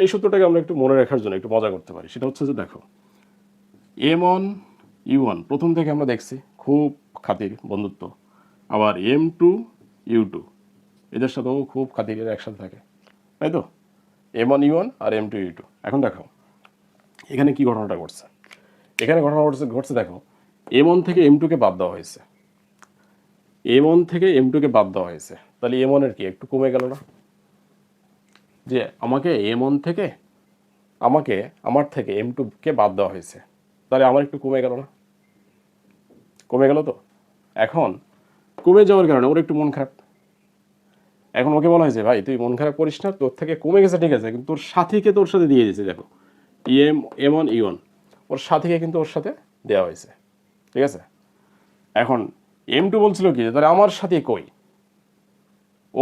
এই সূত্রটাকে আমরা একটু মনে রাখার জন্য একটু মজা করতে পারি। সেটা হচ্ছে যে দেখো M1 U1 প্রথম থেকে আমরা দেখছি খুব খাতির বন্ধুত্ব, আবার M2 U2 এদের সাথেও খুব খাতিরের একসাথে থাকে, তাই তো? M1 U1 আর M2 U2। এখন দেখো এখানে কি ঘটনাটা ঘটছে, এখানে ঘটনা ঘটছে দেখো M1 থেকে M2 কে বাদ দেওয়া হয়েছে, M1 থেকে M2 কে বাদ দেওয়া হয়েছে, তাহলে M1 এর কি একটু কমে গেল না? যে আমাকে M1 থেকে আমার থেকে M2 কে বাদ দেওয়া হয়েছে, তাহলে আমার একটু কমে গেল না? কমে গেল তো। এখন কমে যাওয়ার কারণে ওর একটু মন খারাপ। এখন ওকে বলা হয়েছে ভাই তুই মন খারাপ করিস না, তোর থেকে কমে গেছে ঠিক আছে, কিন্তু তোর সাথীকে তোর সাথে দিয়ে দিয়েছে। দেখো M1 U1 ওর সাথীকে কিন্তু ওর সাথে দেওয়া হয়েছে, ঠিক আছে? এখন M2 বলছিল কি তাহলে আমার সাথী কই,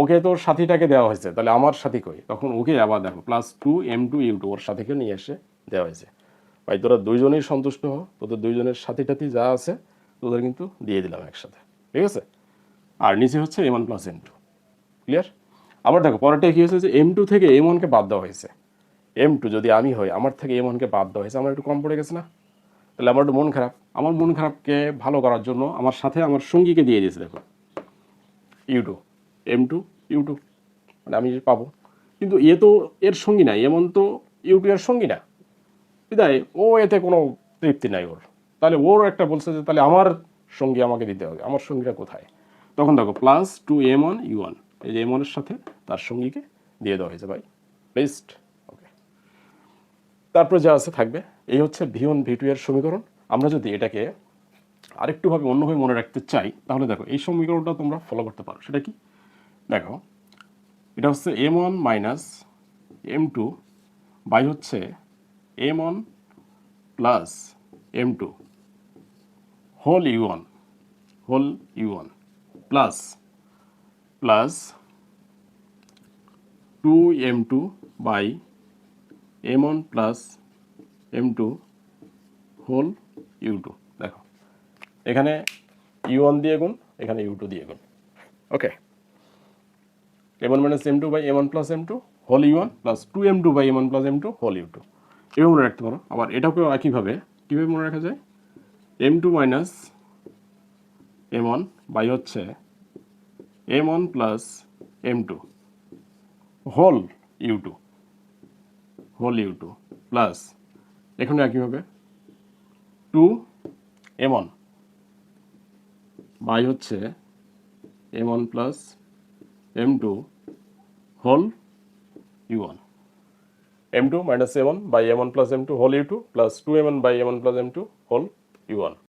ওকে তোর সাথীটাকে দেওয়া হয়েছে, তাহলে আমার সাথী কই? তখন ওকে আবার দেখো +2 M2 U2 ওর সাথীকে নিয়ে এসে দেওয়া হয়েছে। ভাই তোরা দুইজনেই সন্তুষ্ট হ, তোদের দুইজনের সাথী টাথী যা আছে তোদের কিন্তু দিয়ে দিলাম একসাথে, ঠিক আছে? আর নিচে হচ্ছে M1 + M2, ক্লিয়ার? আবার দেখো পরেরটা কি হয়েছে যে M2 থেকে M1 কে বাদ দেওয়া হয়েছে। M2 যদি আমি হই, আমার থেকে M1 কে বাদ দেওয়া হয়েছে, আমার একটু কম পড়ে গেছে না? তাহলে আমার একটু মন খারাপ, আমার মন খারাপকে ভালো করার জন্য আমার সাথে আমার সঙ্গীকে দিয়ে দিয়েছে দেখো U2, M2 U2, মানে আমি পাবো। কিন্তু এ তো এর সঙ্গী না, এমন তো U2 এর সঙ্গী না, বিদায় ও এতে কোনো তৃপ্তি নাই ওর। তাহলে ওর একটা বলছে যে তাহলে আমার সঙ্গী আমাকে দিতে হবে, আমার সঙ্গীটা কোথায়? তখন দেখো +2M1 U1 এই যে M1 এর সাথে তার সঙ্গীকে দিয়ে দেওয়া হয়েছে ভাই, বেস্ট। ওকে, তারপরে যা আছে থাকবে। এই হচ্ছে V1 V2 এর সমীকরণ। আমরা যদি এটাকে আরেকটুভাবে অন্যভাবে মনে রাখতে চাই তাহলে দেখো এই সমীকরণটা তোমরা ফলো করতে পারো। সেটা কি? দেখো এটা হচ্ছে M1 - M2 বাই হচ্ছে M1 + M2 whole U1 plus 2M2 by M1 + M2 whole U2। দেখো এখানে U1 দিয়ে গুণ, এখানে U2 দিয়ে গুণ। Okay, M1 - M2 by M1 + M2 whole U1 plus 2M2 by M1 + M2 whole U2। এভাবে মনে রাখতে পারো। আবার এটাকেও একইভাবে কীভাবে মনে রাখা যায়? M2 - M1 বাই হচ্ছে M1 + M2 whole U2 plus এখানে একইভাবে 2M1 বাই হচ্ছে M1 + M2 whole U1। M2 - M1 by M1 + M2 whole U2 plus 2M1 by M1 + M2 whole U1।